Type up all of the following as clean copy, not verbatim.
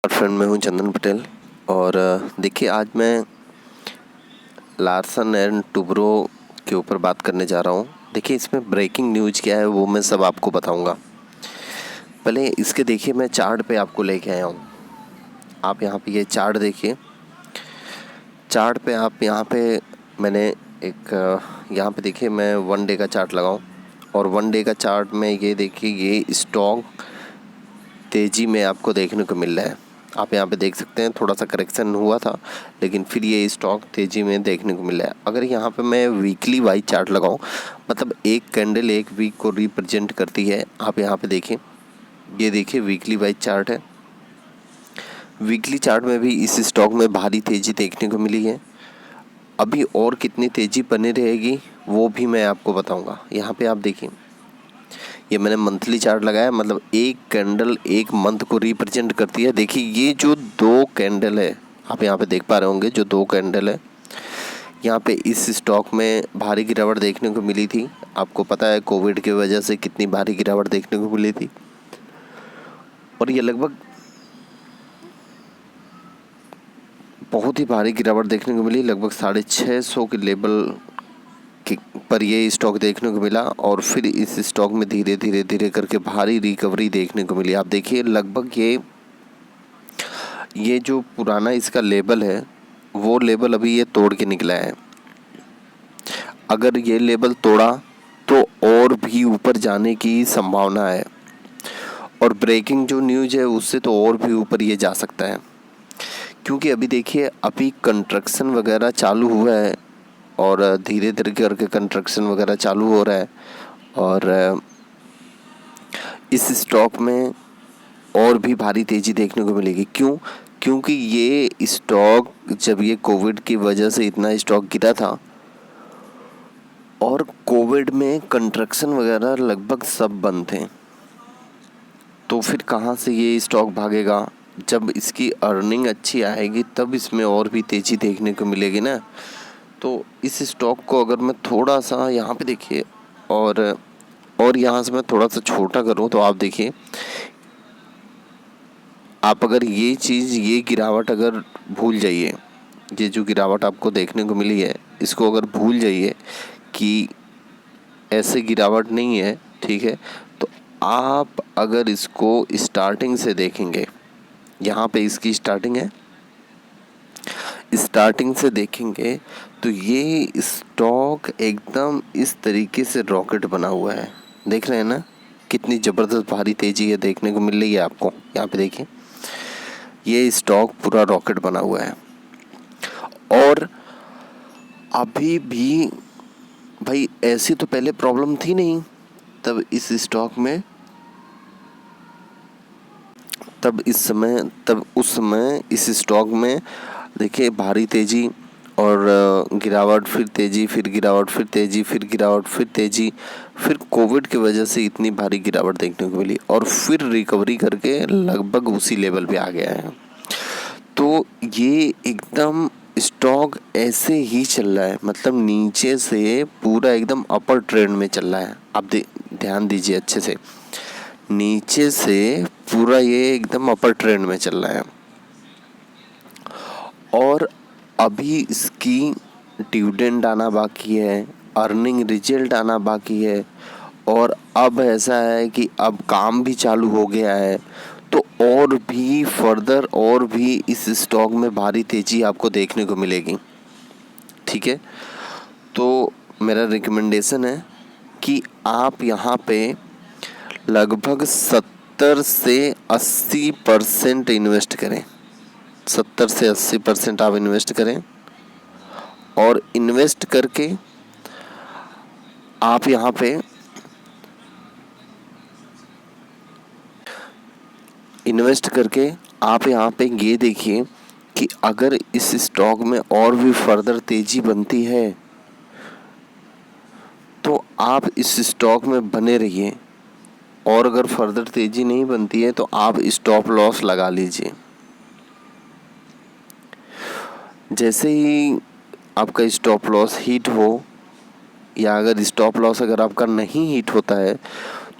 Friend, मैं हूं चंदन पटेल। और देखिए, आज मैं लार्सन एंड टुब्रो के ऊपर बात करने जा रहा हूं। देखिए, इसमें ब्रेकिंग न्यूज़ क्या है वो मैं सब आपको बताऊंगा। पहले इसके देखिए, मैं चार्ट पे आपको लेके आया हूं। आप यहां पे ये चार्ट देखिए। चार्ट पे आप यहां पे मैंने एक यहां पे देखिए, मैं 1 डे का चार्ट लगाऊं और 1 डे का चार्ट में ये देखिए, ये स्टॉक तेज़ी में आपको देखने को मिल रहा है। आप यहाँ पे देख सकते हैं, थोड़ा सा करेक्शन हुआ था, लेकिन फिर ये स्टॉक तेज़ी में देखने को मिला है। अगर यहाँ पे मैं वीकली वाइज चार्ट लगाऊं, मतलब एक कैंडल एक वीक को रिप्रेजेंट करती है। आप यहाँ पे देखिए, ये देखिए वीकली वाइज चार्ट है। वीकली चार्ट में भी इस स्टॉक में भारी तेज़ी देखने को मिली है। अभी और कितनी तेज़ी बनी रहेगी वो भी मैं आपको बताऊँगा। यहाँ पर आप देखिए, ये मैंने मंथली चार्ट लगाया, मतलब एक कैंडल एक मंथ को रिप्रेजेंट करती है। देखिए, ये जो 2 कैंडल है, आप यहाँ पे देख पा रहे होंगे, जो 2 कैंडल है, यहाँ पे इस स्टॉक में भारी गिरावट देखने को मिली थी। आपको पता है कोविड की वजह से कितनी भारी गिरावट देखने को मिली थी। और ये लगभग बहुत ही भारी गिरावट देखने को मिली, लगभग 650 के लेवल पर ये स्टॉक देखने को मिला। और फिर इस स्टॉक में धीरे धीरे करके भारी रिकवरी देखने को मिली। आप देखिए, लगभग ये जो पुराना इसका लेवल है, वो लेवल अभी ये तोड़ के निकला है। अगर ये लेवल तोड़ा तो और भी ऊपर जाने की संभावना है, और ब्रेकिंग जो न्यूज़ है उससे तो और भी ऊपर ये जा सकता है। क्योंकि अभी देखिए, अभी कंस्ट्रक्शन वगैरह चालू हुआ है और धीरे धीरे करके कंस्ट्रक्शन वगैरह चालू हो रहा है। और इस स्टॉक में और भी भारी तेज़ी देखने को मिलेगी। क्यों? क्योंकि ये स्टॉक, जब ये कोविड की वजह से इतना स्टॉक गिरा था, और कोविड में कंस्ट्रक्शन वगैरह लगभग सब बंद थे, तो फिर कहाँ से ये स्टॉक भागेगा? जब इसकी अर्निंग अच्छी आएगी तब इसमें और भी तेज़ी देखने को मिलेगी ना। तो इस स्टॉक को अगर मैं थोड़ा सा यहाँ पे देखिए, और यहाँ से मैं थोड़ा सा छोटा करूँ तो आप देखिए, आप अगर ये चीज़, ये गिरावट अगर भूल जाइए, ये जो गिरावट आपको देखने को मिली है, इसको अगर भूल जाइए कि ऐसे गिरावट नहीं है, ठीक है। तो आप अगर इसको स्टार्टिंग से देखेंगे, यहाँ पे इसकी स्टार्टिंग है, स्टार्टिंग से देखेंगे तो ये स्टॉक एकदम इस तरीके से रॉकेट बना हुआ है। देख रहे हैं ना, कितनी ज़बरदस्त भारी तेज़ी है देखने को मिल रही है आपको। यहाँ पे देखिए, ये स्टॉक पूरा रॉकेट बना हुआ है। और अभी भी भाई, ऐसी तो पहले प्रॉब्लम थी नहीं तब इस स्टॉक में, तब उस समय इस स्टॉक में देखिए भारी तेज़ी और गिरावट, फिर तेज़ी, फिर गिरावट, फिर तेज़ी, फिर गिरावट, फिर तेज़ी, फिर कोविड की वजह से इतनी भारी गिरावट देखने को मिली, और फिर रिकवरी करके लगभग उसी लेवल पे आ गया है। तो ये एकदम स्टॉक ऐसे ही चल रहा है, मतलब नीचे से पूरा एकदम अपर ट्रेंड में चल रहा है। आप ध्यान दीजिए अच्छे से, नीचे से पूरा ये एकदम अपर ट्रेंड में चल रहा है। और अभी इसकी डिविडेंड आना बाकी है, अर्निंग रिजल्ट आना बाकी है, और अब ऐसा है कि अब काम भी चालू हो गया है। तो और भी फर्दर, और भी इस स्टॉक में भारी तेज़ी आपको देखने को मिलेगी, ठीक है। तो मेरा रिकमेंडेशन है कि आप यहाँ पे लगभग 70 से 80% इन्वेस्ट करें। 70 से 80% आप इन्वेस्ट करें, और इन्वेस्ट करके आप यहाँ पे ये देखिए कि अगर इस स्टॉक में और भी फर्दर तेज़ी बनती है तो आप इस स्टॉक में बने रहिए, और अगर फर्दर तेज़ी नहीं बनती है तो आप स्टॉप लॉस लगा लीजिए। जैसे ही आपका स्टॉप लॉस हिट हो, या अगर स्टॉप लॉस अगर आपका नहीं हिट होता है,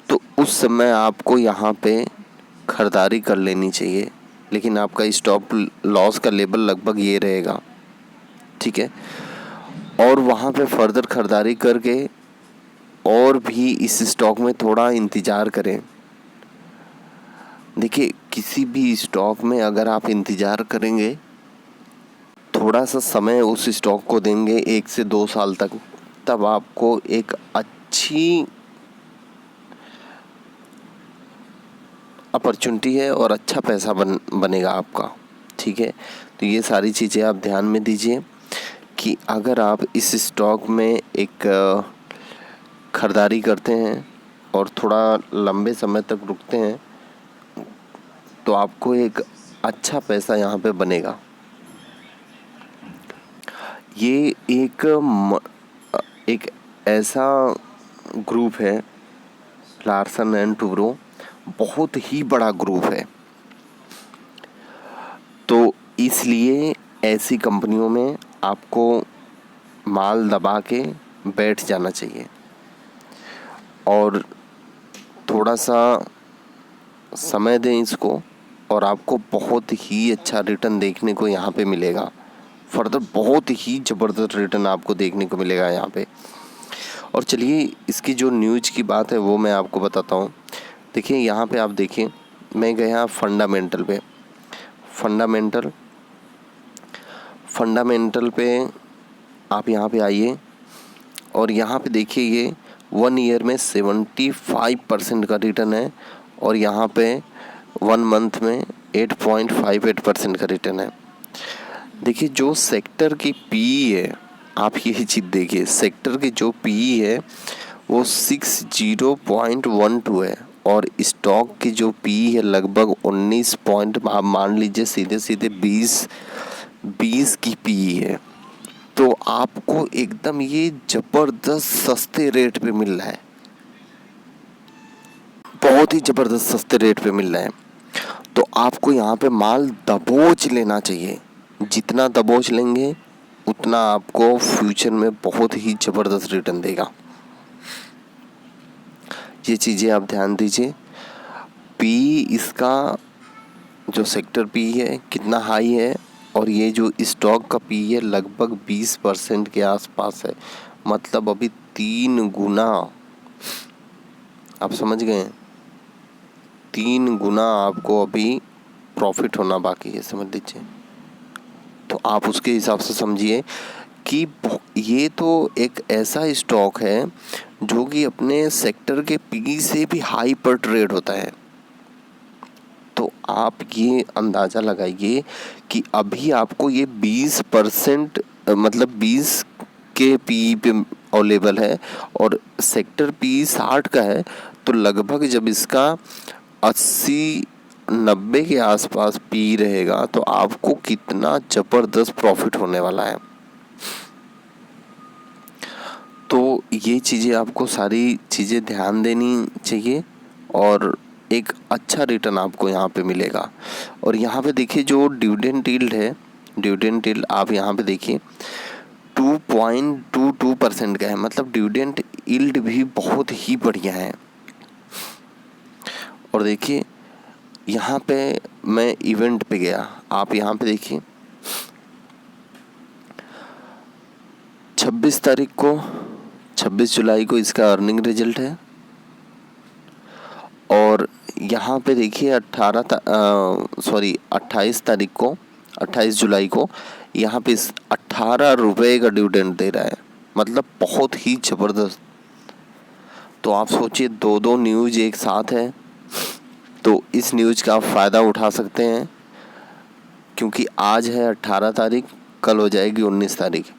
तो उस समय आपको यहाँ पे खरीदारी कर लेनी चाहिए। लेकिन आपका स्टॉप लॉस का लेवल लगभग ये रहेगा, ठीक है। और वहाँ पे फर्दर खरीदारी करके और भी इस स्टॉक में थोड़ा इंतज़ार करें। देखिए, किसी भी स्टॉक में अगर आप इंतज़ार करेंगे, थोड़ा सा समय उस स्टॉक को देंगे 1 से 2 साल तक, तब आपको एक अच्छी अपॉर्चुनिटी है और अच्छा पैसा बनेगा आपका, ठीक है। तो ये सारी चीज़ें आप ध्यान में दीजिए कि अगर आप इस स्टॉक में एक खरीदारी करते हैं और थोड़ा लंबे समय तक रुकते हैं तो आपको एक अच्छा पैसा यहाँ पे बनेगा। ये एक ऐसा ग्रुप है, लार्सन एंड टूब्रो, बहुत ही बड़ा ग्रुप है। तो इसलिए ऐसी कंपनियों में आपको माल दबा के बैठ जाना चाहिए और थोड़ा सा समय दें इसको, और आपको बहुत ही अच्छा रिटर्न देखने को यहाँ पे मिलेगा। फर्दर बहुत ही ज़बरदस्त रिटर्न आपको देखने को मिलेगा यहाँ पे। और चलिए, इसकी जो न्यूज़ की बात है वो मैं आपको बताता हूँ। देखिए, यहाँ पे आप देखिए, मैं गया फंडामेंटल पे। फंडामेंटल पे आप यहाँ पे आइए और यहाँ पे देखिए, ये 1 ईयर में 75% का रिटर्न है और यहाँ पे 1 मंथ में 8.58% का रिटर्न है। देखिए, जो सेक्टर की पीई है, आप ये चीज़ देखिए, सेक्टर की जो पीई है वो 60.12 है और स्टॉक की जो पीई है लगभग 19 पॉइंट, आप मान लीजिए सीधे सीधे 20 की पीई है। तो आपको एकदम ये ज़बरदस्त सस्ते रेट पे मिल रहा है, बहुत ही ज़बरदस्त सस्ते रेट पे मिल रहा है। तो आपको यहाँ पे माल दबोच लेना चाहिए। जितना दबोच लेंगे उतना आपको फ्यूचर में बहुत ही ज़बरदस्त रिटर्न देगा। ये चीज़ें आप ध्यान दीजिए। पी इसका जो सेक्टर पी है कितना हाई है और ये जो स्टॉक का पी है लगभग 20% के आसपास है। मतलब अभी 3 गुना, आप समझ गए, 3 गुना आपको अभी प्रॉफिट होना बाकी है, समझ लीजिए। तो आप उसके हिसाब से समझिए कि ये तो एक ऐसा स्टॉक है जो कि अपने सेक्टर के पी से भी हाई पर ट्रेड होता है। तो आप ये अंदाज़ा लगाइए कि अभी आपको ये 20%, मतलब 20 के पी पे अवेलेबल है और सेक्टर पी 60 का है। तो लगभग जब इसका 80-90 के आसपास पी रहेगा तो आपको कितना ज़बरदस्त प्रॉफिट होने वाला है। तो ये चीज़ें आपको सारी चीज़ें ध्यान देनी चाहिए और एक अच्छा रिटर्न आपको यहाँ पे मिलेगा। और यहाँ पे देखिए, जो डिविडेंड यील्ड है, डिविडेंड यील्ड आप यहाँ पे देखिए 2.22% का है। मतलब डिविडेंड यील्ड भी बहुत ही बढ़िया है। और देखिए, यहाँ पे मैं इवेंट पे गया, आप यहाँ पे देखिए 26 जुलाई को इसका अर्निंग रिजल्ट है। और यहाँ पे देखिए 28 तारीख को, 28 जुलाई को यहाँ पे 18 रुपये का डिविडेंड दे रहा है। मतलब बहुत ही ज़बरदस्त। तो आप सोचिए, 2 न्यूज़ एक साथ है, तो इस न्यूज़ का आप फ़ायदा उठा सकते हैं क्योंकि आज है 18 तारीख, कल हो जाएगी 19 तारीख।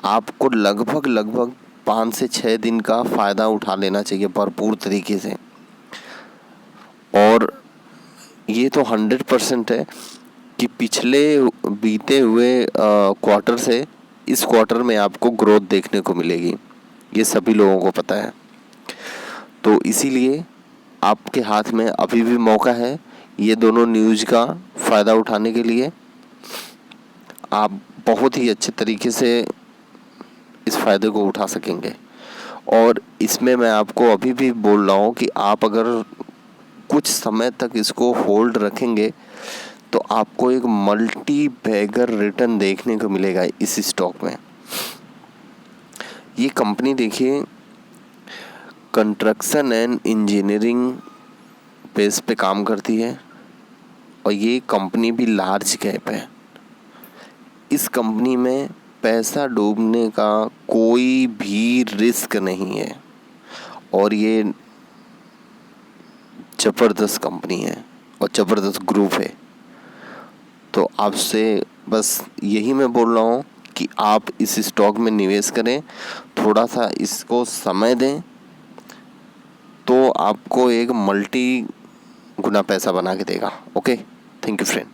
आपको लगभग 5 से 6 दिन का फ़ायदा उठा लेना चाहिए भरपूर तरीके से। और ये तो 100% है कि पिछले बीते हुए क्वार्टर से इस क्वार्टर में आपको ग्रोथ देखने को मिलेगी, ये सभी लोगों को पता है। तो इसीलिए आपके हाथ में अभी भी मौका है ये दोनों न्यूज़ का फ़ायदा उठाने के लिए। आप बहुत ही अच्छे तरीके से इस फ़ायदे को उठा सकेंगे। और इसमें मैं आपको अभी भी बोल रहा हूँ कि आप अगर कुछ समय तक इसको होल्ड रखेंगे तो आपको एक मल्टी बैगर रिटर्न देखने को मिलेगा इस स्टॉक में। ये कंपनी देखिए कंस्ट्रक्शन एंड इंजीनियरिंग बेस पे काम करती है और ये कंपनी भी लार्ज कैप है। इस कंपनी में पैसा डूबने का कोई भी रिस्क नहीं है और ये ज़बरदस्त कंपनी है और ज़बरदस्त ग्रुप है। तो आपसे बस यही मैं बोल रहा हूँ कि आप इस स्टॉक में निवेश करें, थोड़ा सा इसको समय दें तो आपको एक मल्टी गुना पैसा बना के देगा। Okay, thank you friend.